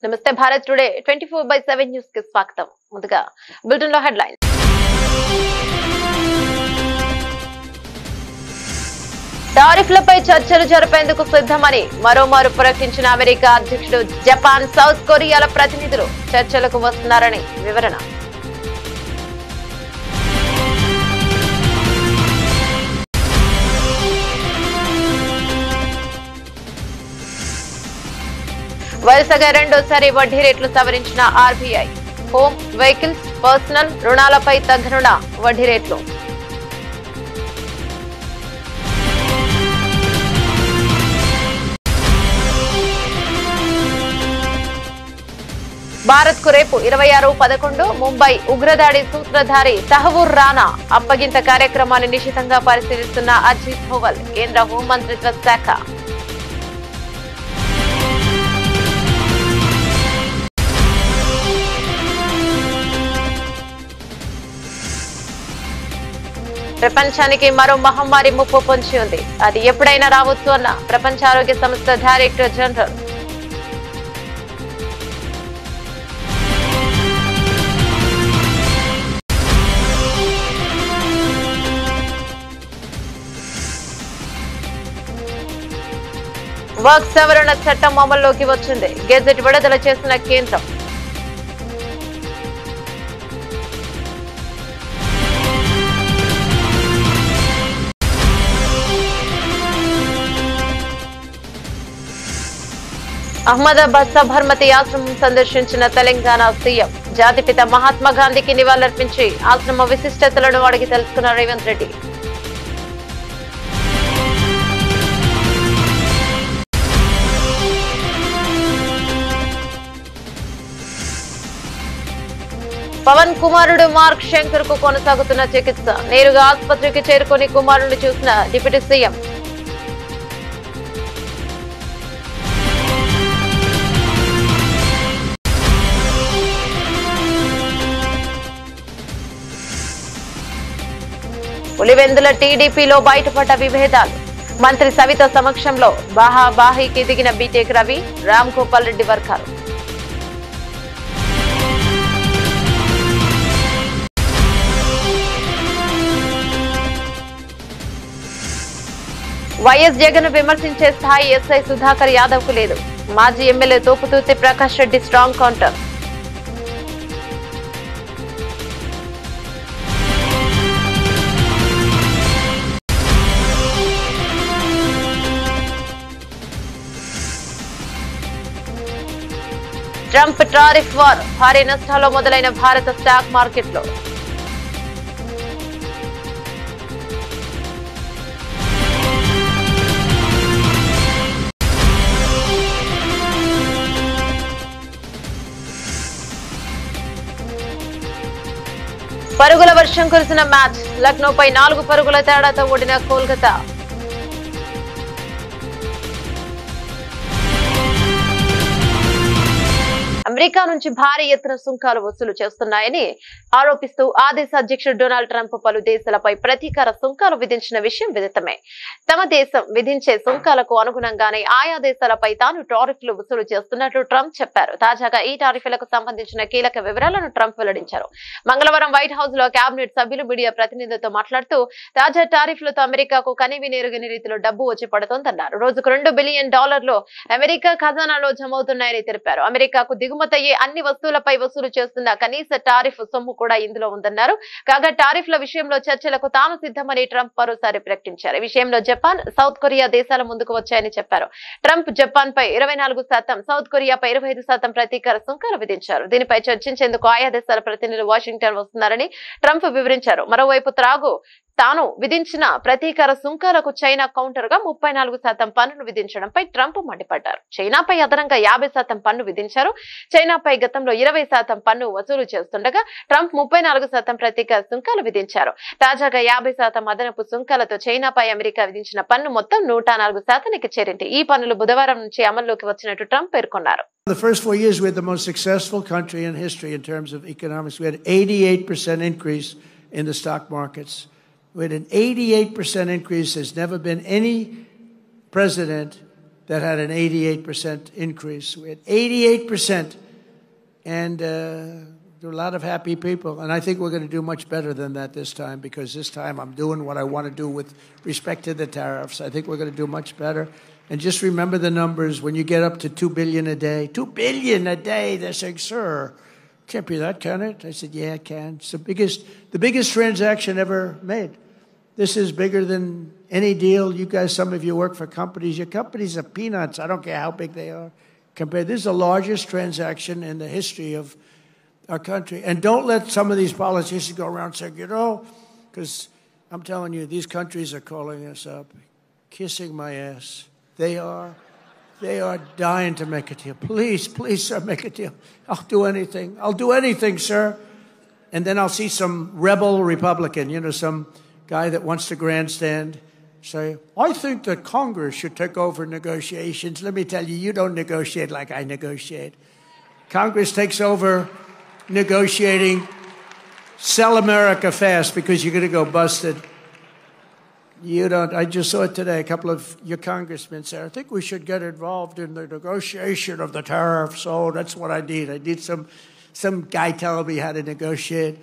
నమస్తే Bharat today 24/7 news కి స్వాగతం. ముందుగా బులెటిన్ లో హెడ్లైన్స్. టారిఫ్లపై చర్చలు జరిపేందుకు సిద్ధమని మరోమారు ప్రకటించిన అమెరికా అధ్యక్షుడు. జపాన్, సౌత్ కొరియాల ప్రతినిధులు చర్చలకు వస్తున్నారని వివరణ. వరుసగా రెండోసారి వడ్డీ రేట్లు సవరించిన ఆర్బీఐ. హోమ్, వెహికల్స్, పర్సనల్ రుణాలపై తగ్గనున్న వడ్డీ రేట్లు. భారత్ కు రేపు 26/11 ముంబై ఉగ్రదాడి సూత్రధారి తహవూర్ రానా అప్పగింత కార్యక్రమాన్ని నిశితంగా పరిశీలిస్తున్న అజిత్ దోవల్. కేంద్ర హోంమంత్రిత్వ శాఖ. ప్రపంచానికి మరో మహమ్మారి ముప్పు పొంచి ఉంది. అది ఎప్పుడైనా రావచ్చు అన్న ప్రపంచ ఆరోగ్య సంస్థ డైరెక్టర్ జనరల్. వర్క్ సవరణ చట్టం అమల్లోకి వచ్చింది. గెజెట్ విడుదల చేసిన కేంద్రం. అహ్మదాబాద్ సబర్మతి ఆశ్రమం సందర్శించిన తెలంగాణ సీఎం. జాతిపిత మహాత్మా గాంధీకి నివాళులర్పించి ఆశ్రమ విశిష్టతలను అడిగి తెలుసుకున్న రేవంత్ రెడ్డి. పవన్ కుమారుడు మార్క్ శంకర్ కు కొనసాగుతున్న చికిత్స. నేరుగా ఆసుపత్రికి చేరుకుని కుమారుడిని చూసిన డిప్యూటీ సీఎం. పులివెందుల టీడీపీలో బయటపడ్డ విభేదాలు. మంత్రి సవిత సమక్షంలో బాహాబాహీకి దిగిన బీటెక్ రవి, రామ్ గోపాల్ రెడ్డి వర్గాలు. వైఎస్ జగన్ విమర్శించే స్థాయి ఎస్ఐ సుధాకర్ యాదవ్ కు లేదు. మాజీ MLA Thopudurthi Prakash Reddy strong counter. Trump tariff war. భారీ నష్టాల్లో మొదలైన భారత స్టాక్ మార్కెట్లో. పరుగుల వర్షం కురిసిన మ్యాచ్. లక్నోపై 4 పరుగుల తేడాతో ఓడిన కోల్కతా. అమెరికా నుంచి భారీ ఎత్తున సుంకాలు వసూలు చేస్తున్నాయని ఆరోపిస్తూ ఆ దేశ అధ్యక్షుడు డొనాల్డ్ ట్రంప్ పలు దేశాలపై ప్రతీకార సుంకాలు విధించిన విషయం విదితమే. తమ దేశం విధించే సుంకాలకు అనుగుణంగానే ఆయా దేశాలపై తాను టారిఫ్లు వసూలు చేస్తున్నట్లు ట్రంప్ చెప్పారు. తాజాగా ఈ టారిఫ్లకు సంబంధించిన కీలక వివరాలను ట్రంప్ వెల్లడించారు. మంగళవారం వైట్ హౌస్ లో కేబినెట్ సభ్యులు మీడియా ప్రతినిధులతో మాట్లాడుతూ తాజా టారిఫ్లతో అమెరికాకు కనివినేరుగని రీతిలో డబ్బు వచ్చి పడుతోందన్నారు. రోజుకు $2 బిలియన్ అమెరికా ఖజానాలో జమవుతున్నాయని తెలిపారు. అమెరికాకు దిగుమతయ్యే అన్ని వస్తువులపై వసూలు చేస్తున్న కనీస టారిఫ్ సొమ్ము కూడా ఇందులో ఉందన్నారు. కాగా టారిఫ్ల విషయంలో చర్చలకు తాను సిద్ధమని ట్రంప్ మరోసారి ప్రకటించారు. ఈ విషయంలో జపాన్, సౌత్ కొరియా దేశాల ముందుకు వచ్చాయని చెప్పారు. ట్రంప్ జపాన్ పై 24%, సౌత్ కొరియాపై 25% ప్రతీకార సుంకాలు విధించారు. దీనిపై చర్చించేందుకు ఆయా దేశాల ప్రతినిధులు వాషింగ్టన్ వస్తున్నారని ట్రంప్ వివరించారు. మరోవైపు తాను విధించిన ప్రతీకార సుంకాలకు చైనా కౌంటర్ గా 34% పన్నులు విధించడంపై ట్రంప్ మండిపడ్డారు. చైనాపై అదనంగా 50% పన్ను విధించారు. చైనాపై గతంలో 20% పన్ను వసూలు చేస్తుండగా ట్రంప్ 34% ప్రతీకార సుంకాలు విధించారు. తాజాగా 50% అదనపు సుంకాలతో చైనాపై అమెరికా విధించిన పన్ను మొత్తం 104%కి చేరింది. ఈ పన్నులు బుధవారం నుంచి అమల్లోకి వచ్చినట్టు ట్రంప్ పేర్కొన్నారు. The first 4 years we had the most successful country in history in terms of economics. We had 88% increase in the stock markets. We had an 88% increase. There's never been any president that had an 88% increase. We had 88%. And there were a lot of happy people. And I think we're going to do much better than that this time, because this time I'm doing what I want to do with respect to the tariffs. I think we're going to do much better. And just remember the numbers. When you get up to $2 billion a day, $2 billion a day, they're saying, sir, can't be that, can it? I said, yeah, it can. It's the biggest transaction ever made. This is bigger than any deal. You guys, some of you work for companies. Your companies are peanuts. I don't care how big they are. This is the largest transaction in the history of our country. And don't let some of these politicians go around saying, because I'm telling you, these countries are calling us up, kissing my ass. They are dying to make a deal. Please, sir, make a deal. I'll do anything, sir. And then I'll see some rebel Republican, some guy that wants to grandstand, say, I think that Congress should take over negotiations. Let me tell you, you don't negotiate like I negotiate. Congress takes over negotiating. Sell America fast, because you're going to go busted. You don't. I just saw it today. A couple of your congressmen said, I think we should get involved in the negotiation of the tariffs. Oh, that's what I need. I need some guy telling me how to negotiate.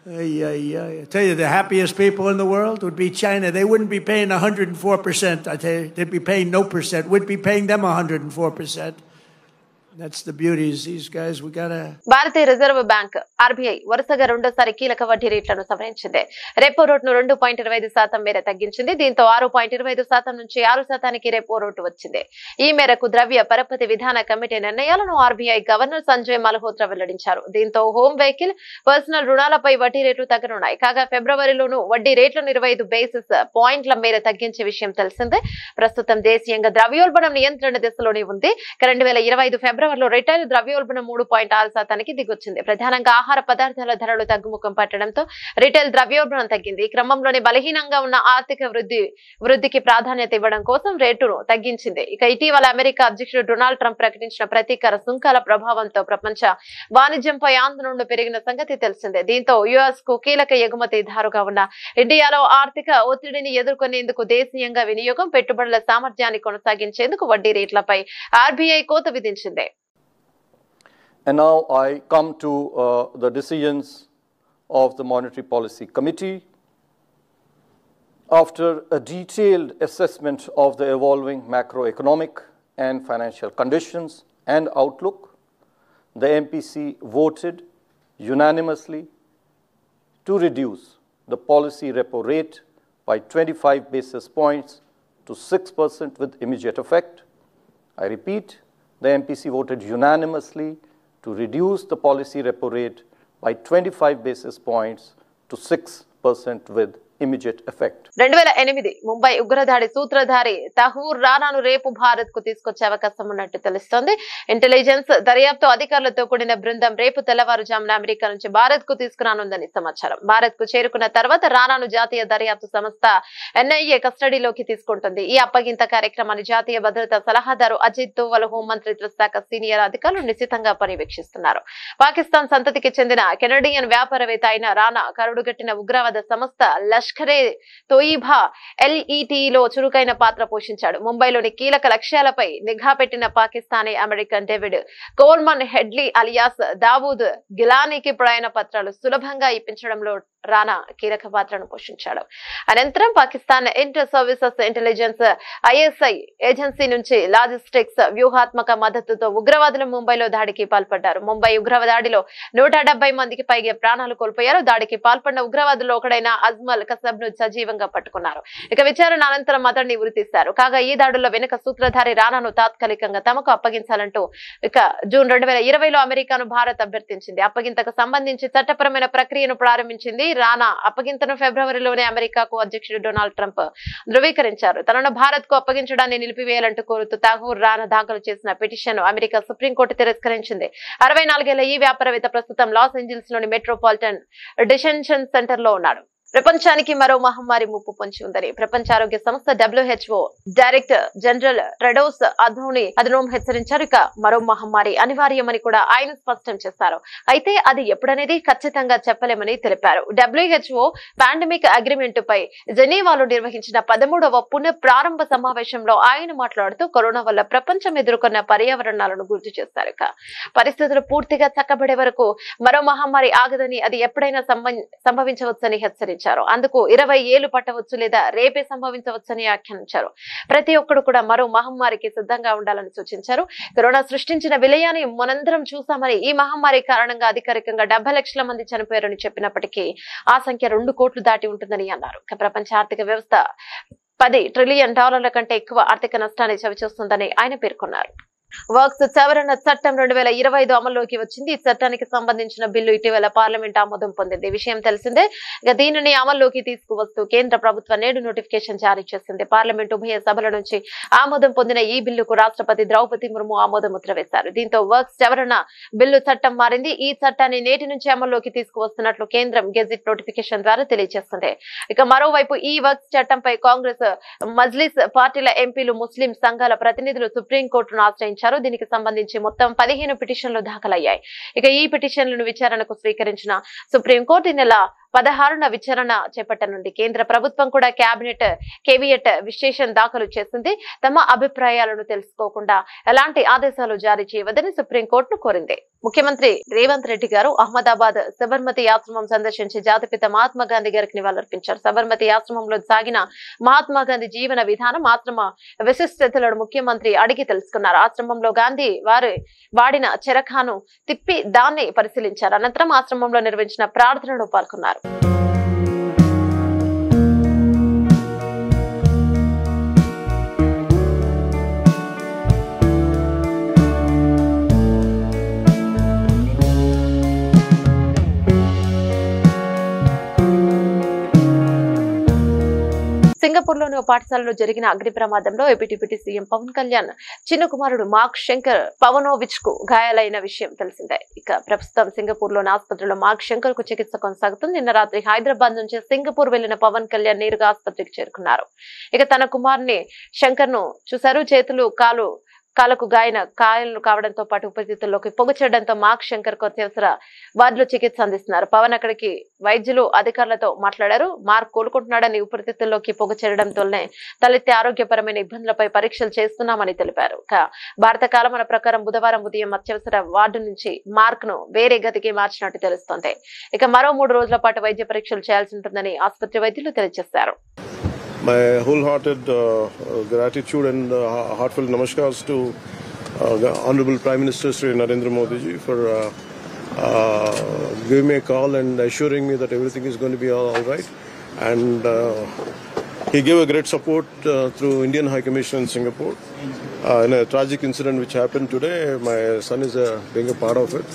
I tell you, the happiest people in the world would be China. They wouldn't be paying 104%. I tell you, they'd be paying no percent. We'd be paying them 104%. That's the beauties. These guys, we gotta. Bharatiya reserve bank RBI వరుసగా రెండోసారి కీలక వడ్డీ రేట్లను సవరించింది. Repo రేటును 2.25% మేర తగ్గించింది. దీంతో 6.25% నుంచి 6% రెపో రేటు వచ్చింది. ఈ మేరకు ద్రవ్య పరపతి విధాన కమిటీ నిర్ణయాలను ఆర్బీఐ గవర్నర్ సంజయ్ మల్హోత్రా వెల్లడించారు. దీంతో హోమ్ వెహికల్, పర్సనల్ రుణాలపై వడ్డీ రేట్లు తగ్గనున్నాయి. కాగా ఫిబ్రవరిలోనూ వడ్డీ రేట్లను 25 బేసిస్ పాయింట్ల మేర తగ్గించే విషయం తెలిసిందే. ప్రస్తుతం దేశీయంగా ద్రవ్యోల్బణం నియంత్రణ దశలోనే ఉంది. 2025 ఫిబ్రవరిలో రిటైల్ ద్రవ్యోల్బణం 3.6% దిగొచ్చింది. ప్రధానంగా ఆహార పదార్థాల ధరలు తగ్గుముఖం పట్టడంతో రిటైల్ ద్రవ్యోల్బణం తగ్గింది. ఈ క్రమంలోనే బలహీనంగా ఉన్న ఆర్థిక వృద్ధికి ప్రాధాన్యత ఇవ్వడం కోసం రేటును తగ్గించింది. ఇక ఇటీవల అమెరికా అధ్యక్షుడు డొనాల్డ్ ట్రంప్ ప్రకటించిన ప్రతీకార సుంకాల ప్రభావంతో ప్రపంచ వాణిజ్యంపై ఆందోళనలు పెరిగిన సంగతి తెలిసిందే. దీంతో యుఎస్ కు కీలక ఎగుమతిదారుగా ఉన్న ఇండియాలో ఆర్థిక ఒత్తిడిని ఎదుర్కొనేందుకు దేశీయంగా వినియోగం, పెట్టుబడుల సామర్థ్యాన్ని కొనసాగించేందుకు వడ్డీ రేట్లపై ఆర్బీఐ కోత విధించింది. And now I come to the decisions of the Monetary Policy Committee. After a detailed assessment of the evolving macroeconomic and financial conditions and outlook, the MPC voted unanimously to reduce the policy repo rate by 25 basis points to 6% with immediate effect. I repeat, the MPC voted unanimously to reduce the policy repo rate by 25 basis points to 6% with immediate effect. 2008 Mumbai ఉగ్రదాడి సూత్రధారి తహూర్ రానాను రేపు భారత్ కు తీసుకొచ్చే అవకాశం ఉన్నట్టు తెలుస్తోంది. Intelligence దర్యాప్తు అధికారులతో కూడిన బృందం రేపు తెల్లవారుజామున అమెరికా నుంచి భారత్ కు తీసుకురానుందని సమాచారం. భారత్ కు చేరుకున్న తర్వాత రానాను జాతీయ దర్యాప్తు సంస్థ ఎన్ఐఏ కస్టడీలోకి తీసుకుంటుంది. ఈ అప్పగింత కార్యక్రమాన్ని జాతీయ భద్రతా సలహాదారు అజిత్ దోవల్, హోంమంత్రిత్వ శాఖ సీనియర్ అధికారులు నిశితంగా పర్యవేక్షిస్తున్నారు. పాకిస్తాన్ సంతతికి చెందిన కెనడియన్ వ్యాపారవేత్త అయిన రానా కరుడుగట్టిన ఉగ్రవాద సంస్థ లష్కరే తోయిబా ఎల్ఈటీలో చురుకైన పాత్ర పోషించాడు. ముంబైలోని కీలక లక్ష్యాలపై నిఘా పెట్టిన Pakistani American David Coleman Headley alias Dawood గిలానీకి ప్రయాణ పత్రాలు సులభంగా ఇప్పించడంలో రానా కీలక పాత్రను పోషించాడు. అనంతరం Pakistan inter services intelligence ISI agency నుంచి లాజిస్టిక్స్ వ్యూహాత్మక మద్దతుతో ఉగ్రవాదులు ముంబైలో దాడికి పాల్పడ్డారు. ముంబై ఉగ్రవాదాడిలో 170 మందికి పైగా ప్రాణాలు కోల్పోయారు. దాడికి పాల్పడిన ఉగ్రవాదుల్లో ఒకడైన అజ్మల్ కసబ్ ను సజీవంగా పట్టుకున్నారు. ఇక విచారణ అనంతరం అతన్ని ఉరితీశారు. కాగా ఈ దాడుల్లో వెనుక సూత్రధారి రానాను తాత్కాలికంగా తమకు అప్పగించాలంటూ ఇక జూన్ 2020లో అమెరికాను భారత్ అభ్యర్థించింది. అప్పగింతకు సంబంధించి చట్టపరమైన ప్రక్రియను ప్రారంభించింది. రానా అప్పగింతను ఫిబ్రవరిలోనే అమెరికాకు అధ్యక్షుడు డొనాల్డ్ ట్రంప్ ధృవీకరించారు. తనను భారత్ కు అప్పగించడాన్ని నిలిపివేయాలంటూ కోరుతూ ఠాగూర్ రానా దాఖలు చేసిన పిటిషన్ అమెరికా సుప్రీంకోర్టు తిరస్కరించింది. 64 ఏళ్ల ఈ వ్యాపారవేత్త ప్రస్తుతం లాస్ ఏంజల్స్ లోని మెట్రోపాలిటన్ డిటెన్షన్ సెంటర్ లో ఉన్నాడు. ప్రపంచానికి మరో మహమ్మారి ముప్పు పొంచి ఉందని ప్రపంచ ఆరోగ్య సంస్థ WHO director general Tedros Adhanom హెచ్చరించారు. ఇక మరో మహమ్మారి అనివార్యమని కూడా ఆయన స్పష్టం చేశారు. అయితే అది ఎప్పుడనేది ఖచ్చితంగా చెప్పలేమని తెలిపారు. WHO పాండమిక్ అగ్రిమెంట్ పై జెనీవాలో నిర్వహించిన 13వ పునః ప్రారంభ సమావేశంలో ఆయన మాట్లాడుతూ కరోనా వల్ల ప్రపంచం ఎదుర్కొన్న పర్యావరణాలను గుర్తు చేశారు. ఇక పరిస్థితులు పూర్తిగా చక్కబడే వరకు మరో మహమ్మారి ఆగదని, అది ఎప్పుడైనా సంభవించవచ్చని హెచ్చరించారు. అందుకు 20 ఏళ్లు పట్టవచ్చు లేదా రేపే సంభవించవచ్చని వ్యాఖ్యానించారు. ప్రతి ఒక్కరు కూడా మరో మహమ్మారికి సిద్ధంగా ఉండాలని సూచించారు. కరోనా సృష్టించిన విలయాన్ని మనందరం చూసామని, ఈ మహమ్మారి కారణంగా అధికారికంగా 70 లక్షల మంది చనిపోయారని చెప్పినప్పటికీ ఆ సంఖ్య 2 కోట్లు దాటి ఉంటుందని అన్నారు. ప్రపంచ ఆర్థిక వ్యవస్థ $10 ట్రిలియన్ కంటే ఎక్కువ ఆర్థిక నష్టాన్ని చవిచూస్తుందని ఆయన పేర్కొన్నారు. వర్క్స్ సవరణ చట్టం 2025 అమల్లోకి వచ్చింది. ఈ చట్టానికి సంబంధించిన బిల్లు ఇటీవల పార్లమెంట్ ఆమోదం పొందింది. విషయం తెలిసిందే. ఇక దీనిని అమల్లోకి తీసుకువస్తూ కేంద్ర ప్రభుత్వం నేడు నోటిఫికేషన్ జారీ చేసింది. పార్లమెంట్ ఉభయ సభల నుంచి ఆమోదం పొందిన ఈ బిల్లుకు రాష్ట్రపతి ద్రౌపది ముర్ము ఆమోద ముద్ర వేశారు. దీంతో వర్క్స్ సవరణ బిల్లు చట్టం మారింది. ఈ చట్టాన్ని నేటి నుంచి అమల్లోకి తీసుకువస్తున్నట్లు కేంద్రం గెజిట్ నోటిఫికేషన్ ద్వారా తెలియజేస్తుంది. ఇక మరోవైపు ఈ వర్క్స్ చట్టంపై కాంగ్రెస్, మజ్లిస్ పార్టీల ఎంపీలు, ముస్లిం సంఘాల ప్రతినిధులు సుప్రీంకోర్టును ఆశ్రయించారు. దీనికి సంబంధించి మొత్తం 15 పిటిషన్లు దాఖలయ్యాయి. ఇక ఈ పిటిషన్లను విచారణకు స్వీకరించిన సుప్రీంకోర్టు ఈ నెల 16న విచారణ చేపట్టనుంది. కేంద్ర ప్రభుత్వం కూడా కేవియట్ విశ్లేషణ దాఖలు చేసింది. తమ అభిప్రాయాలను తెలుసుకోకుండా ఎలాంటి ఆదేశాలు జారీ చేయవద్దని సుప్రీంకోర్టును కోరింది. ముఖ్యమంత్రి రేవంత్ రెడ్డి గారు అహ్మదాబాద్ సబర్మతి ఆశ్రమం సందర్శించి జాతిపిత మహాత్మా గాంధీ గారికి నివాళులర్పించారు. సబర్మతి ఆశ్రమంలో సాగిన మహాత్మా గాంధీ జీవన విధానం, ఆశ్రమ విశిష్టతలను ముఖ్యమంత్రి అడిగి తెలుసుకున్నారు. ఆశ్రమంలో గాంధీ వాడిన చెరఖాను తిప్పి దాన్ని పరిశీలించారు. అనంతరం ఆశ్రమంలో నిర్వహించిన ప్రార్థనలో పాల్గొన్నారు. సింగపూర్ లోని పాఠశాలలో జరిగిన అగ్ని ప్రమాదంలో AP deputy CM Pawan Kalyan చిన్న కుమారుడు మార్క్ శంకర్ పవనోవిచ్ కు గాయాలైన విషయం తెలిసిందే. ఇక ప్రస్తుతం సింగపూర్ లోని ఆసుపత్రిలో మార్క్ శంకర్ కు చికిత్స కొనసాగుతుంది. నిన్న రాత్రి హైదరాబాద్ నుంచి సింగపూర్ వెళ్లిన పవన్ కళ్యాణ్ నేరుగా ఆసుపత్రికి చేరుకున్నారు. ఇక తన కుమారుని శంకర్ ను చూశారు. చేతులు, కాలకు గాయాలు కావడంతో పాటు ఊపిరితిత్తుల్లోకి పొగ చేయడంతో మార్క్ శంకర్ కు అత్యవసర వార్డులో చికిత్స అందిస్తున్నారు. పవన్ అక్కడికి వైద్యులు, అధికారులతో మాట్లాడారు. మార్క్ కోలుకుంటున్నాడని, ఊపిరితిత్తుల్లోకి పొగ చేరడంతోనే తలెత్తే ఆరోగ్యపరమైన ఇబ్బందులపై పరీక్షలు చేస్తున్నామని తెలిపారు. భారత కాలమాన ప్రకారం బుధవారం ఉదయం అత్యవసర వార్డు నుంచి మార్క్ ను వేరే గదికి మార్చినట్టు తెలుస్తోంది. ఇక మరో 3 రోజుల పాటు వైద్య పరీక్షలు చేయాల్సి ఉంటుందని ఆసుపత్రి వైద్యులు తెలియజేశారు. My wholehearted gratitude and heartfelt namaskars to Honorable Prime Minister Sri Narendra Modi ji for giving me a call and assuring me that everything is going to be all right. And he gave a great support through Indian High Commission in Singapore. In a tragic incident which happened today, my son is being a part of it.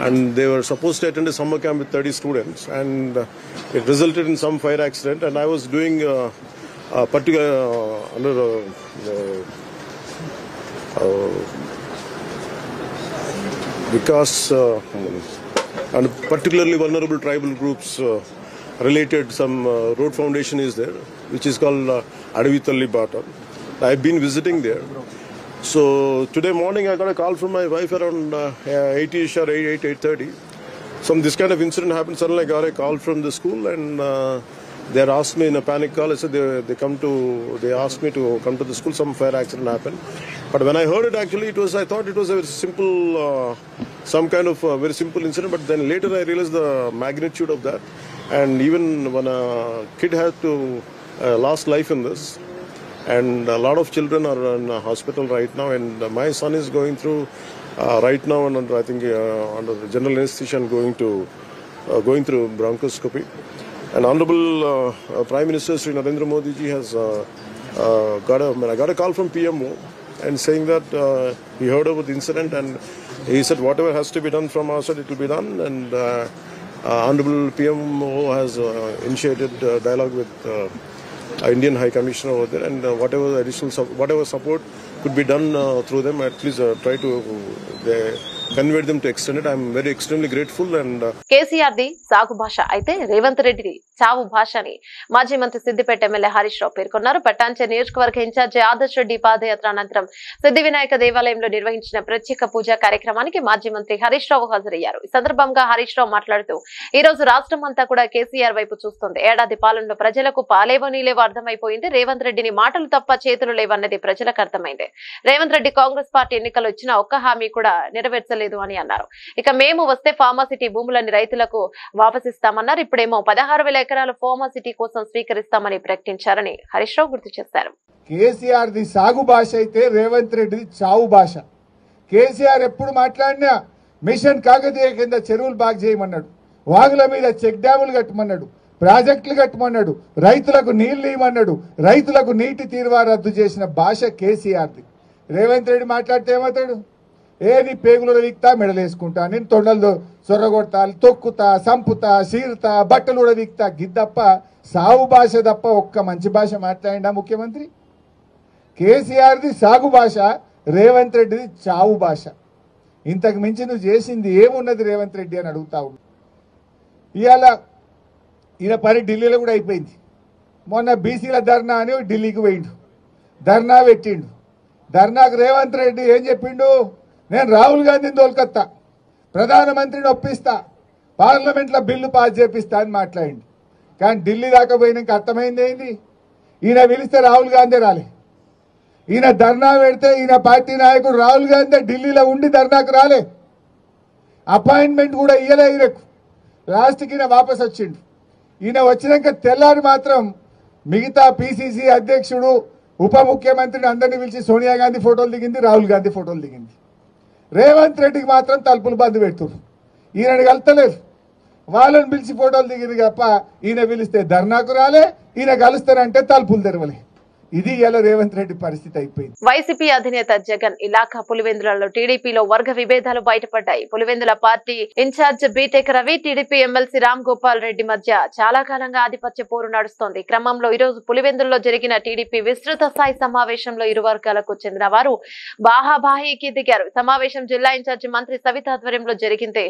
And they were supposed to attend a summer camp with 30 students, and it resulted in some fire accident. And I was doing particular under because and particularly vulnerable tribal groups related, some road foundation is there, which is called Adavitalli Bata. I've been visiting there. So today morning I got a call from my wife around 8ish or 8:30. This kind of incident happened. Suddenly I got a call from the school, and they asked me in a panic call. I said they asked me to come to the school. Some fire accident happened. But when I heard it, actually I thought it was a very simple, some kind of very simple incident. But then later I realized the magnitude of that. And even when a kid had to lost life in this, and a lot of children are in a hospital right now, and my son is going through right now, and I think under general anesthesia and going through bronchoscopy. And Honorable Prime Minister Sri Narendra Modi ji has I got a call from PMO and saying that he heard about the incident, and he said whatever has to be done from our side, it will be done. And Honorable PMO has initiated dialogue with Indian High Commissioner over there, and whatever support could be done through them, at least try to conveyed them to extend it. I'm very extremely grateful and KCR the సాగు భాష అయితే రేవంత్ రెడ్డిది చావు భాష అని మాజీ మంత్రి Siddipet MLA Harish Rao పేర్కొన్నారు. పట్టాంచె నియోజకవర్గ ఇన్ఛార్జి ఆదర్శ్ రెడ్డి పాదయాత్ర అనంతరం సిద్ధి వినాయక దేవాలయంలో నిర్వహించిన ప్రత్యేక పూజా కార్యక్రమానికి మాజీ మంత్రి హరీష్ రావు హాజరయ్యారు. ఈ సందర్భంగా హరీష్ రావు మాట్లాడుతూ ఈ రోజు రాష్ట్రం అంతా కూడా కేసీఆర్ వైపు చూస్తుంది. ఏడాది పాలనలో ప్రజలకు పాలేవో నీలేవో అర్థమైపోయింది. రేవంత్ రెడ్డిని మాటలు తప్ప చేతులు లేవన్నది ప్రజలకు అర్థమైంది. రేవంత్ రెడ్డి కాంగ్రెస్ పార్టీ ఎన్నికలు ఇచ్చిన ఒక్క హామీ కూడా నెరవేర్చలేదు అని అన్నారు. ఇక మేము వస్తే ఫార్మాసిటీ భూములని రైతులకు వాపసిస్తామన్నారు. ఇప్పుడేమో 16,000 ఎకరాల ఫార్మాసిటీ కోసం స్వీకరిస్తామని ప్రకటించారని హరీష్ రావు గుర్తు చేశారు. కేసీఆర్ ది సాగు భాష అయితే రేవంత్ రెడ్డిది చావు భాష. కేసీఆర్ ఎప్పుడు మాట్లాడినా మిషన్ కాకతీయ కింద చెరువులు బాగు చేయమన్నాడు, వాగుల మీద చెక్ డ్యాములు కట్టమన్నాడు, ప్రాజెక్టులు కట్టమన్నాడు, రైతులకు నీళ్లు ఇవ్వమన్నాడు, రైతులకు నీటి తీరువా రద్దు చేసిన భాష కేసీఆర్ది. రేవంత్ రెడ్డి మాట్లాడితే ఏమవుతాడు? నీ పేగులు వీక్తా, మెడలేసుకుంటా, నేను తొండలు సొర్రగొడతా, తొక్కుతా, సంపుతా, సీరుతా, బట్టలు కూడా వీక్తా, గిద్దప్ప సాగు భాష తప్ప ఒక్క మంచి భాష మాట్లాడిండా ముఖ్యమంత్రి? కేసీఆర్ది సాగు భాష, రేవంత్ రెడ్డిది చావు భాష. ఇంతకు మించి నువ్వు చేసింది ఏమున్నది రేవంత్ రెడ్డి అని అడుగుతా ఉండు. ఇవాళ ఈయన పని ఢిల్లీలో కూడా అయిపోయింది. మొన్న బీసీల ధర్నా అని ఢిల్లీకి పోయిండు, ధర్నా పెట్టిండు. ధర్నాకు రేవంత్ రెడ్డి ఏం చెప్పిండు? నేను రాహుల్ గాంధీని తోలుకొత్తా, ప్రధానమంత్రిని ఒప్పిస్తా, పార్లమెంట్లో బిల్లు పాస్ చేపిస్తా అని మాట్లాడిండు. కానీ ఢిల్లీ దాకా పోయినాక అర్థమైంది ఏంది? ఈయన పిలిస్తే రాహుల్ గాంధీ రాలే. ఈయన ధర్నా పెడితే ఈయన పార్టీ నాయకుడు రాహుల్ గాంధీ ఢిల్లీలో ఉండి ధర్నాకు రాలే, అపాయింట్మెంట్ కూడా ఇయ్యలే ఈయనకు. లాస్ట్కి ఈయన వాపస్ వచ్చిండు. ఈయన వచ్చినాక తెల్లారి మాత్రం మిగతా పిసిసి అధ్యక్షుడు, ఉప ముఖ్యమంత్రిని అందరినీ పిలిచి సోనియా గాంధీ ఫోటోలు దిగింది, రాహుల్ గాంధీ ఫోటోలు దిగింది. రేవంత్ రెడ్డికి మాత్రం తలుపులు బంద్ పెడుతున్నారు. ఈయనని కలుస్తలేదు, వాళ్ళని పిలిచి ఫోటోలు దిగింది తప్ప ఈయన పిలిస్తే ధర్నాకు రాలే, ఈయన కలుస్తారంటే తలుపులు తెరవలే. ఇది ఇలా రేవంత్ రెడ్డి పరిస్థితి అయిపోయింది. వైసీపీ అధినేత జగన్ ఇలాఖా పులివెందులలో టీడీపీలో వర్గ విభేదాలు బయటపడ్డాయి. Pulivendula party incharge BTech Ravi, TDP MLC Ram Gopal Reddy మధ్య చాలా కాలంగా ఆధిపత్య పోరు నడుస్తోంది. క్రమంలో ఈ రోజు పులివెందుల్లో జరిగిన టీడీపీ విస్తృత స్థాయి సమావేశంలో ఇరు వర్గాలకు చెందిన వారు బాహాబాహీకి దిగారు. సమావేశం జిల్లా ఇన్ఛార్జి మంత్రి సవిత ఆధ్వర్యంలో జరిగింది.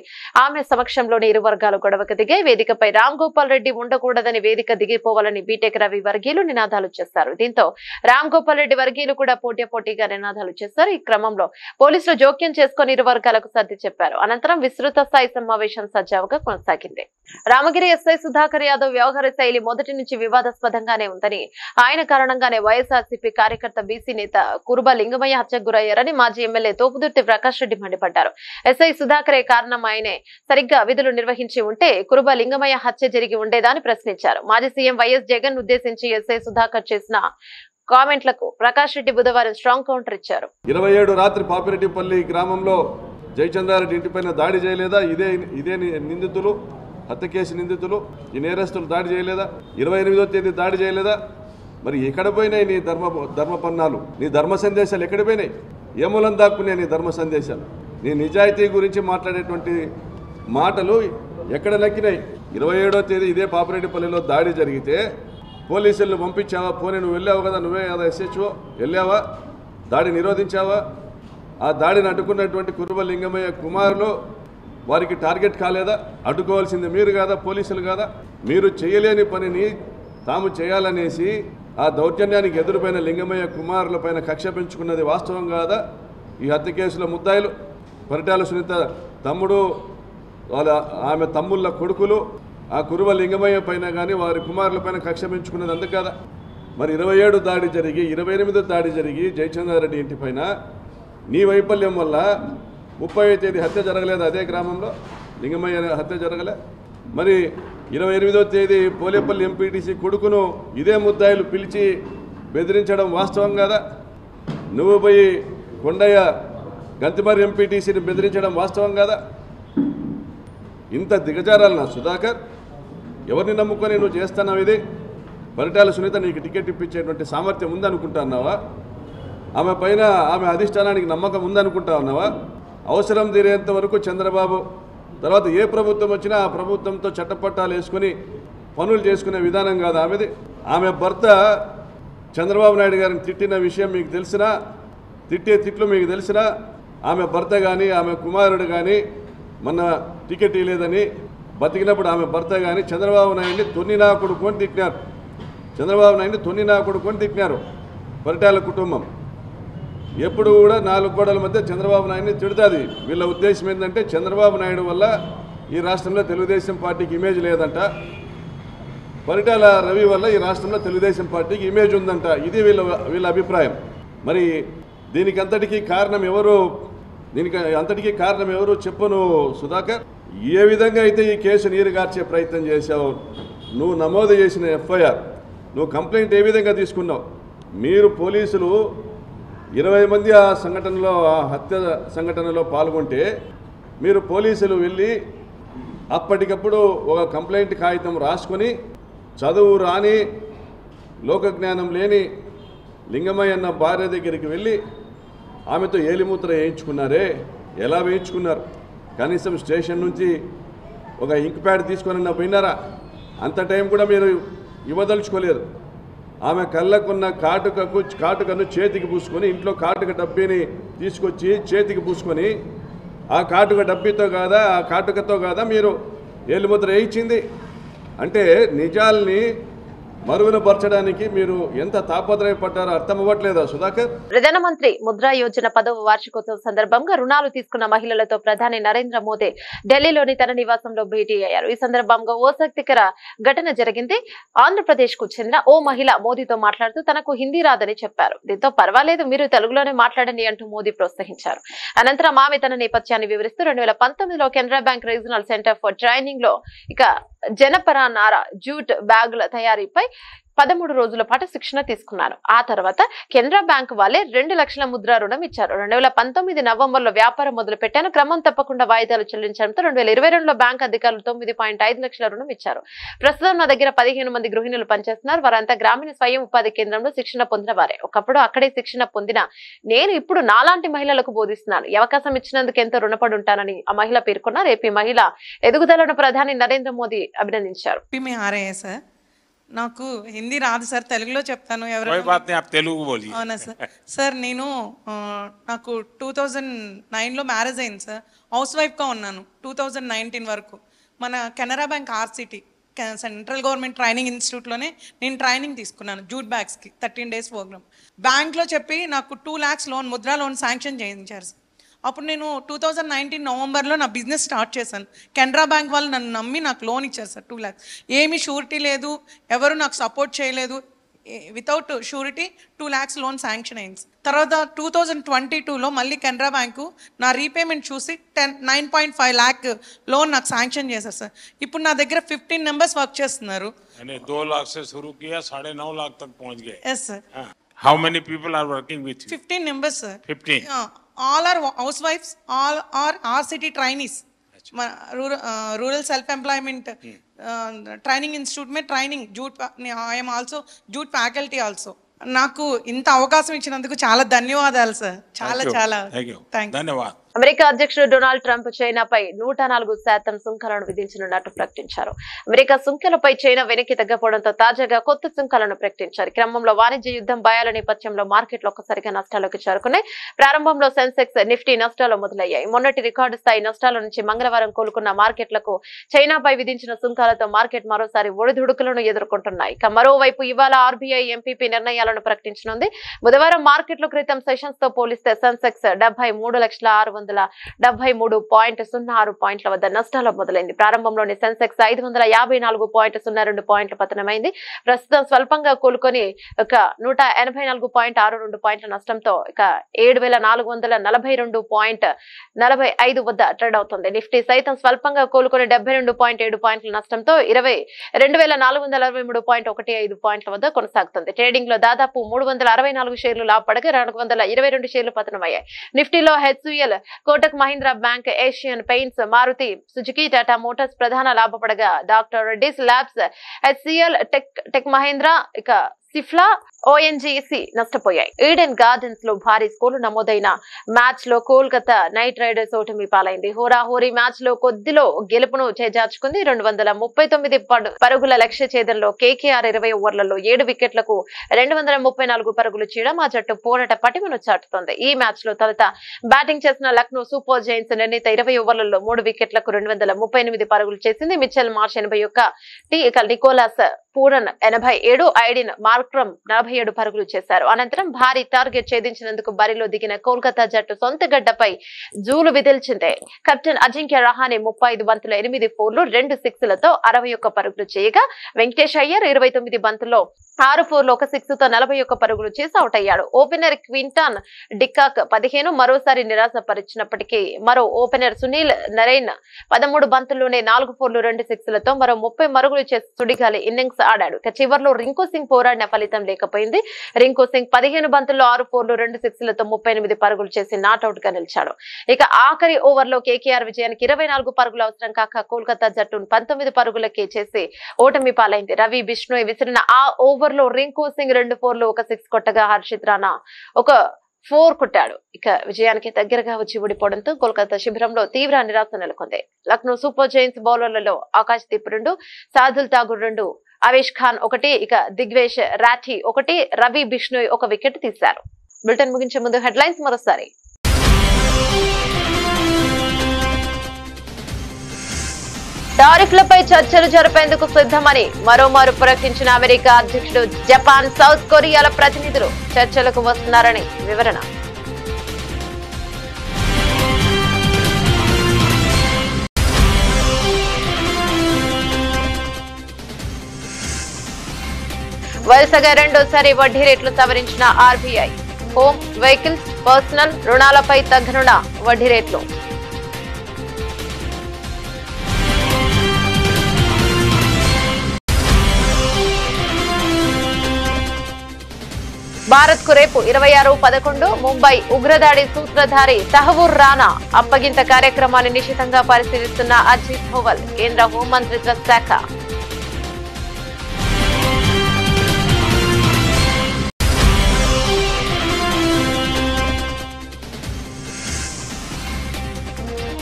ఆమె సమక్షంలోనే ఇరు వర్గాలు గొడవకు దిగాయి. వేదికపై రామ్ గోపాల్ రెడ్డి ఉండకూడదని, వేదిక దిగిపోవాలని బీటెక్ రవి వర్గీయులు నినాదాలు చేశారు. దీంతో రామ్ గోపాల్ రెడ్డి వర్గీయులు కూడా పోటీగా నినాదాలు చేశారు. ఈ క్రమంలో పోలీసులు జోక్యం చేసుకుని ఇరు వర్గాలకు సర్ది చెప్పారు. అనంతరం విస్తృత స్థాయి సమావేశం సజావుగా కొనసాగింది. రామగిరి ఎస్ఐ సుధాకర్ యాదవ్ వ్యవహార శైలి మొదటి నుంచి వివాదాస్పదంగానే ఉందని, ఆయన కారణంగానే వైఎస్ఆర్సీపీ కార్యకర్త బీసీ నేత కురుబ లింగమయ్య హత్యకు గురయ్యారని మాజీ ఎమ్మెల్యే తోపుదుర్తి ప్రకాష్ రెడ్డి మండిపడ్డారు. ఎస్ఐ సుధాకరే కారణం, ఆయనే సరిగ్గా విధులు నిర్వహించి ఉంటే కురుబ లింగమయ్య హత్య జరిగి ఉండేదని ప్రశ్నించారు. మాజీ సీఎం వైఎస్ జగన్ ఉద్దేశించి ఎస్ఐ సుధాకర్ చేసిన కామెంట్లకు ప్రకాష్ రెడ్డి బుధవారం స్ట్రాంగ్ కౌంటర్ ఇచ్చారు. 27 రాత్రి పాపిరెడ్డిపల్లి గ్రామంలో జయచంద్రారెడ్డి ఇంటిపైన దాడి చేయలేదా? ఇదే నిందితులు, హత్య కేసు నిందితులు, ఈ నేరస్తులు దాడి చేయలేదా? 28వ తేదీ దాడి చేయలేదా? మరి ఎక్కడ పోయినాయి నీ ధర్మ పన్నాలు? నీ ధర్మ సందేశాలు ఎక్కడ పోయినాయి? ఏ మూలం దాక్కున్నాయి నీ ధర్మ సందేశాలు? నీ నిజాయితీ గురించి మాట్లాడేటువంటి మాటలు ఎక్కడ నక్కినాయి? 27వ తేదీ ఇదే పాపిరెడ్డిపల్లిలో దాడి జరిగితే పోలీసులను పంపించావా? పోనీ నువ్వు వెళ్ళావు కదా, నువ్వే కదా ఎస్హెచ్ఓ, వెళ్ళావా? దాడి నిరోధించావా? ఆ దాడిని అడ్డుకున్నటువంటి కురుబ లింగమయ్య కుమారులు వారికి టార్గెట్ కాలేదా? అడ్డుకోవాల్సింది మీరు కాదా, పోలీసులు కాదా? మీరు చేయలేని పనిని తాము చేయాలనేసి ఆ దౌర్జన్యానికి ఎదురుపైన లింగమయ్య కుమారుల పైన కక్ష పెంచుకున్నది వాస్తవం కాదా? ఈ హత్య కేసులో ముద్దాయిలు పరిటాల సునీత తమ్ముడు, ఆమె తమ్ముళ్ళ కొడుకులు ఆ కురువ లింగమయ్య పైన కానీ వారి కుమారుల పైన కక్ష పెంచుకున్నది అందుకు కదా? మరి 27 దాడి జరిగి 28 దాడి జరిగి జయచంద్రారెడ్డి ఇంటి పైన నీ వైఫల్యం వల్ల 30వ తేదీ హత్య జరగలేదు అదే గ్రామంలో, లింగమయ్య హత్య జరగలే. మరి 28వ తేదీ పోలేపల్లి ఎంపీటీసీ కొడుకును ఇదే ముద్దాయిలు పిలిచి బెదిరించడం వాస్తవం కదా? నువ్వు పోయి కొండయ్య గంతిమర్రి ఎంపీటీసీని బెదిరించడం వాస్తవం కదా? ఇంత దిగజారాలనా సుధాకర్? ఎవరిని నమ్ముకొని నువ్వు చేస్తున్నావు ఇది? పరిటాల సునీత నీకు టికెట్ ఇప్పించేటువంటి సామర్థ్యం ఉందనుకుంటున్నావా? ఆమె పైన ఆమె అధిష్టానానికి నమ్మకం ఉందనుకుంటా ఉన్నావా? అవసరం తీరేంత వరకు చంద్రబాబు తర్వాత ఏ ప్రభుత్వం వచ్చినా ఆ ప్రభుత్వంతో చట్టపట్టాలు వేసుకుని పనులు చేసుకునే విధానం కాదు ఆమెది. ఆమె భర్త చంద్రబాబు నాయుడు గారిని తిట్టిన విషయం మీకు తెలిసినా, తిట్టే తిట్లు మీకు తెలిసినా, ఆమె భర్త కానీ ఆమె కుమారుడు కానీ మొన్న టికెట్ ఇవ్వలేదని బతికినప్పుడు ఆమె భర్త కానీ చంద్రబాబు నాయుడిని తొన్నినా కొడుకొని తిట్టినారు. చంద్రబాబు నాయుడిని తొన్నినా కొడుకొని తిట్టినారు పరిటాల కుటుంబం. ఎప్పుడు కూడా 4 గోడల మధ్య చంద్రబాబు నాయుడిని తిడుతుంది. వీళ్ళ ఉద్దేశం ఏంటంటే చంద్రబాబు నాయుడు వల్ల ఈ రాష్ట్రంలో తెలుగుదేశం పార్టీకి ఇమేజ్ లేదంట, పరిటాల రవి వల్ల ఈ రాష్ట్రంలో తెలుగుదేశం పార్టీకి ఇమేజ్ ఉందంట. ఇది వీళ్ళ అభిప్రాయం. మరి దీనికి అంతటికీ కారణం ఎవరు చెప్పను సుధాకర్. ఏ విధంగా అయితే ఈ కేసు నీరుగార్చే ప్రయత్నం చేశావు, నువ్వు నమోదు చేసిన ఎఫ్ఐఆర్, నువ్వు కంప్లైంట్ ఏ విధంగా తీసుకున్నావు? మీరు పోలీసులు 20 మంది ఆ హత్య సంఘటనలో పాల్గొంటే మీరు పోలీసులు వెళ్ళి అప్పటికప్పుడు ఒక కంప్లైంట్ కాగితం రాసుకొని చదువు రాని లోకజ్ఞానం లేని లింగమయ్య అన్న భార్య దగ్గరికి వెళ్ళి ఆమెతో ఏలిమూత్ర వేయించుకున్నారే. ఎలా వేయించుకున్నారు? కనీసం స్టేషన్ నుంచి ఒక ఇంక్ ప్యాడ్ తీసుకొని పోయినారా? అంత టైం కూడా మీరు ఇవ్వదలుచుకోలేదు. ఆమె కళ్ళకున్న కాటుకను చేతికి పూసుకొని ఇంట్లో కాటుక డబ్బీని తీసుకొచ్చి చేతికి పూసుకొని ఆ కాటుక డబ్బీతో కాదా ఆ కాటుకతో కాదా మీరు ఏలిముద్ర వేయించింది? అంటే నిజాల్ని మరుగున పరచడానికి మీరు ఎంత తాపత్రయపడ్డారో అర్థం అవ్వట్లేదా సుధాకర్? ప్రధానమంత్రి ముద్రా యోజన 10వ వార్షికోత్సవం సందర్భంగా రుణాలు తీసుకున్న మహిళలతో ప్రధాని నరేంద్ర మోదీ ఢిల్లీలోని తన నివాసంలో భేటీ అయ్యారు. ఈ సందర్భంగా ఓ ఆసక్తికర ఘటన జరిగింది. ఆంధ్రప్రదేశ్ కు చెందిన ఓ మహిళ మోదీతో మాట్లాడుతూ తనకు హిందీ రాదని చెప్పారు. దీంతో పర్వాలేదు, మీరు తెలుగులోనే మాట్లాడండి అంటూ మోదీ ప్రోత్సహించారు. అనంతరం ఆమె తన నేపథ్యాన్ని వివరిస్తూ 2019లో Canara bank regional centre for training లో జనపరా నార జూట్ బ్యాగుల తయారీపై 13 రోజుల పాటు శిక్షణ తీసుకున్నారు. ఆ తర్వాత కెనరా బ్యాంక్ వాళ్ళే 2 లక్షల ముద్రా రుణం ఇచ్చారు. 2019 నవంబర్లో వ్యాపారం మొదలు పెట్టాను. క్రమం తప్పకుండా వాయిదాలు చెల్లించడంతో 2022లో బ్యాంక్ అధికారులు 9.5 లక్షల రుణం ఇచ్చారు. ప్రస్తుతం నా దగ్గర 15 మంది గృహిణులు పనిచేస్తున్నారు. వారంతా గ్రామీణ స్వయం ఉపాధి కేంద్రంలో శిక్షణ పొందిన వారే. ఒకప్పుడు అక్కడే శిక్షణ పొందిన నేను ఇప్పుడు నాలాంటి మహిళలకు బోధిస్తున్నాను. ఈ అవకాశం ఇచ్చినందుకు ఎంతో రుణపడి ఉంటానని ఆ మహిళ పేర్కొన్నారు. ఏపీ మహిళ ఎదుగుదలను ప్రధాని నరేంద్ర మోదీ అభినందించారు. నాకు హిందీ రాదు సార్, తెలుగులో చెప్తాను. అవునా సార్? సార్ నేను నాకు 2009లో మ్యారేజ్ అయింది సార్. హౌస్ వైఫ్గా ఉన్నాను 2019 వరకు. మన Canara bank RSETI central government training ఇన్స్టిట్యూట్లోనే నేను ట్రైనింగ్ తీసుకున్నాను జూట్ బ్యాగ్స్కి 13 days ప్రోగ్రామ్. బ్యాంక్లో చెప్పి నాకు 2 lakhs loan Mudra loan sanction చేయించారు సార్. అప్పుడు నేను 2019 నవంబర్లో నా బిజినెస్ స్టార్ట్ చేశాను. కెనరా బ్యాంక్ వాళ్ళు నన్ను నమ్మి నాకు లోన్ ఇచ్చారు సార్ 2 lakhs. ఏమీ షూరిటీ లేదు, ఎవరు నాకు సపోర్ట్ చేయలేదు. Without surety 2 lakhs loan sanction అయింది. తర్వాత 2022లో మళ్ళీ కెనరా బ్యాంకు నా రీపేమెంట్ చూసి 9.5 lakh లోన్ నాకు శాంక్షన్ చేశారు సార్. ఇప్పుడు నా దగ్గర 15 members వర్క్ చేస్తున్నారు. 2 lakhs से शुरू किया, 9.5 lakh तक पहुंच गए. Yes sir. How many people are working with you? 15 members sir. 15. All are housewives, all are RCT trainees. Rural self-employment training institute में training jute. I am also jute faculty also. నాకు ఇంత అవకాశం ఇచ్చినందుకు చాలా ధన్యవాదాలు సార్. చాలా ధన్యవాదాలు. America అధ్యక్షుడు డొనాల్డ్ ట్రంప్ చైనాపై 104% సుంకాలను విధించనున్నట్టు ప్రకటించారు. అమెరికా సుంకాలపై చైనా వెనక్కి తగ్గపోవడంతో తాజాగా కొత్త సుంకాలను ప్రకటించారు. క్రమంలో వాణిజ్య యుద్ధం భయాల నేపథ్యంలో మార్కెట్లు ఒక్కసారిగా నష్టాల్లోకి చేరుకున్నాయి. ప్రారంభంలో సెన్సెక్స్ నిఫ్టీ నష్టాలు మొదలయ్యాయి. మొన్నటి రికార్డు స్థాయి నష్టాల నుంచి మంగళవారం కోలుకున్న మార్కెట్లకు చైనాపై విధించిన సుంకాలతో మార్కెట్ మరోసారి ఒడిదుడుకులను ఎదుర్కొంటున్నాయి. ఇక మరోవైపు ఇవాళ ఆర్బీఐ ఎంపీపీ నిర్ణయాలను ప్రకటించనుంది. బుధవారం మార్కెట్లు క్రితం సెషన్స్ తో పోలిస్తే సెన్సెక్స్ 73,673.06 పాయింట్ల వద్ద నష్టాలు మొదలైంది. ప్రారంభంలోని సెన్సెక్స్ 554.02 పాయింట్ల పతనమైంది. ప్రస్తుతం స్వల్పంగా కోలుకొని 184.62 పాయింట్ల నష్టంతో 7,442.45 వద్ద ట్రేడ్ అవుతుంది. నిఫ్టీ సైతం స్వల్పంగా కోలుకొని 72.7 పాయింట్ల నష్టంతో 22,463.15 పాయింట్ల వద్ద కొనసాగుతుంది. ట్రేడింగ్ లో దాదాపు 364 షేర్లు లాభపడగా 422 షేర్లు పతనమయ్యాయి. నిఫ్టీలో HCL, Kotak Mahindra bank, Asian paints, Maruti Suzuki, Tata motors ప్రధాన లాభపడగా doctor Reddy's labs, HCL, tech Mahindra, Cipla ONGC నష్టపోయాయి. ఈడెన్ గార్డెన్స్ లో భారీ స్కోర్లు నమోదైన మ్యాచ్ లో కోల్కతా నైట్ రైడర్స్ ఓటమి పాలైంది. హోరాహోరీ మ్యాచ్ లో కొద్దిలో గెలుపును చేజార్చుకుంది. 239 పరుగుల లక్ష్య ఛేదనలో కేకేఆర్ 20 ఓవర్లలో 7 వికెట్లకు 234 పరుగులు చేయడం ఆ జట్టు పోరాట పటిమను చాటుతోంది. ఈ మ్యాచ్ లో తొలుత బ్యాటింగ్ చేసిన లక్నో సూపర్ జైంట్స్ నిర్ణీత 20 ఓవర్లలో 3 వికెట్లకు 238 పరుగులు చేసింది. Mitchell Marsh 81, Nicholas Pooran 87, Aiden Markram 47 పరుగులు చేశారు. అనంతరం భారీ టార్గెట్ ఛేదించినందుకు బరిలో దిగిన కోల్కతా జట్టు సొంత గడ్డపై జూలు విదిల్చింది. కెప్టెన్ అజింక్య రహానే 35 బంతులు 8 ఫోర్లు 2 సిక్స్లతో 61 పరుగులు చేయగా వెంకటేష్ అయ్యర్ 29 బంతుల్లో 6 ఫోర్లు 1 సిక్స్ తో 41 పరుగులు చేసి అవుట్ అయ్యాడు. ఓపెనర్ క్వింటాన్ డికాక్ 15 మరోసారి నిరాశపరిచినప్పటికీ మరో ఓపెనర్ సునీల్ నరైన్ 13 బంతుల్లోనే 4 ఫోర్లు 2 సిక్స్లతో మరో 30 మరుగులు చేసి సుడిగాలి ఇన్నింగ్స్ ఆడాడు. చివర్లో రింకు సింగ్ పోరాడిన ఫలితం లేకపోయింది. రింకు సింగ్ 15 బంతుల్లో 6 ఫోర్లు 2 సిక్స్లతో 38 పరుగులు చేసి నాట్అవుట్ గా నిలిచాడు. ఇక ఆఖరి ఓవర్లో కేకేఆర్ విజయానికి 24 పరుగులు అవసరం కాక కోల్కతా జట్టును 19 పరుగులకే చేసి ఓటమి పాలైంది. రవి బిష్ణోయ్ విసిరిన ఆ ఓవర్లో రింకు సింగ్ 2 ఫోర్లు 1 సిక్స్ కొట్టగా హర్షిత్ రాణా ఒక 4 కొట్టాడు. ఇక విజయానికి దగ్గరగా వచ్చి ఓడిపోవడంతో కోల్కతా శిబిరంలో తీవ్ర నిరాశ నెలకొంది. లక్నో సూపర్ జైంట్స్ బౌలర్లలో ఆకాశ్ దీప్ 2, సాదుల్ ఠాగూర్ 2, అవేష్ ఖాన్ 1, ఇక దిగ్వేష్ రాఠీ 1, రవి బిష్ణోయ్ 1 వికెట్ తీశారు. బులెటిన్ ముగించే ముందు హెడ్లైన్స్ మరోసారి. టారిఫ్లపై చర్చలు జరిపేందుకు సిద్ధమని మరోమారు ప్రకటించిన అమెరికా అధ్యక్షుడు. జపాన్, సౌత్ కొరియాల ప్రతినిధులు చర్చలకు వస్తున్నారని వివరణ. వరుసగా రెండోసారి వడ్డీ రేట్లు సవరించిన ఆర్బీఐ. హోమ్, వెహికల్స్, పర్సనల్ రుణాలపై తగ్గనున్న వడ్డీ రేట్లు. భారత్ కు రేపు 26/11 ముంబై ఉగ్రదాడి సూత్రధారి తహవూర్ రాణా అప్పగింత కార్యక్రమాన్ని నిశితంగా పరిశీలిస్తున్న అజిత్ దోవల్. కేంద్ర హోంమంత్రిత్వ శాఖ.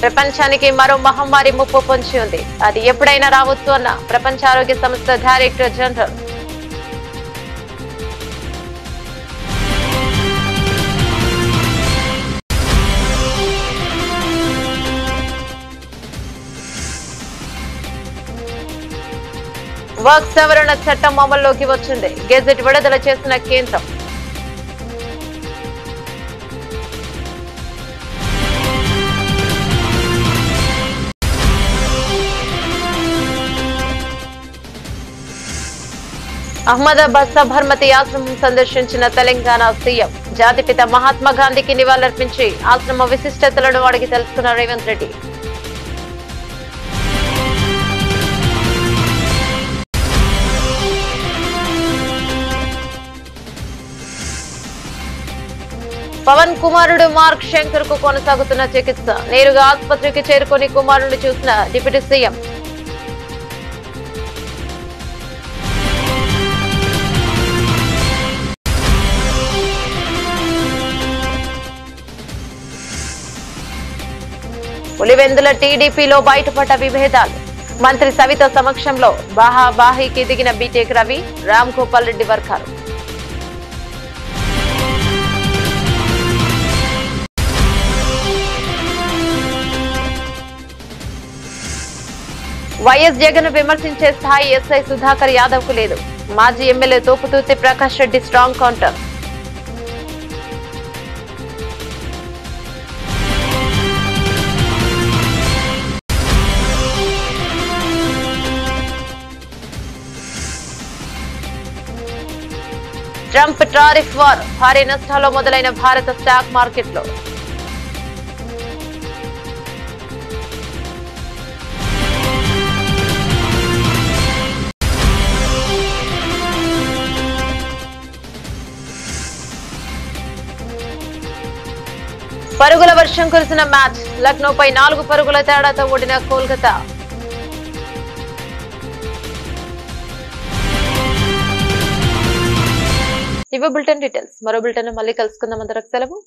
ప్రపంచానికి మరో మహమ్మారి ముప్పు పొంచి ఉంది. అది ఎప్పుడైనా రావచ్చు అన్న ప్రపంచ ఆరోగ్య సంస్థ డైరెక్టర్ జనరల్. వర్క్ సవరణ చట్టం అమల్లోకి వచ్చింది. గెజెట్ విడుదల చేసిన కేంద్రం. అహ్మదాబాద్ సబర్మతి ఆశ్రమం సందర్శించిన తెలంగాణ సీఎం. జాతిపిత మహాత్మా గాంధీకి నివాళులర్పించి ఆశ్రమ విశిష్టతలను అడిగి తెలుసుకున్న రేవంత్ రెడ్డి. పవన్ కుమారుడు మార్క్ శంకర్ కు కొనసాగుతున్న చికిత్స. నేరుగా ఆసుపత్రికి చేరుకుని కుమారుడిని చూసిన డిప్యూటీ సీఎం. పులివెందుల టీడీపీలో బయటపడ్డ విభేదాలు. మంత్రి సవిత సమక్షంలో బాహాబాహీకి దిగిన బీటెక్ రవి, రామ్ గోపాల్ రెడ్డి వర్గాలు. వైఎస్ జగన్ విమర్శించే స్థాయి ఎస్ఐ సుధాకర్ యాదవ్ కు లేదు. మాజీ MLA Thopudurthi Prakash Reddy strong counter. Trump tariff war. భారీ నష్టాల్లో మొదలైన భారత స్టాక్ మార్కెట్లో. పరుగుల వర్షం కురిసిన మ్యాచ్. లక్నోపై 4 పరుగుల తేడాతో ఓడిన కోల్కతా. ఇవి బులెటిన్ డీటెయిల్స్. మరో బులెటిన్ మళ్ళీ కలుసుకుందాం. అందరికి సెలవు.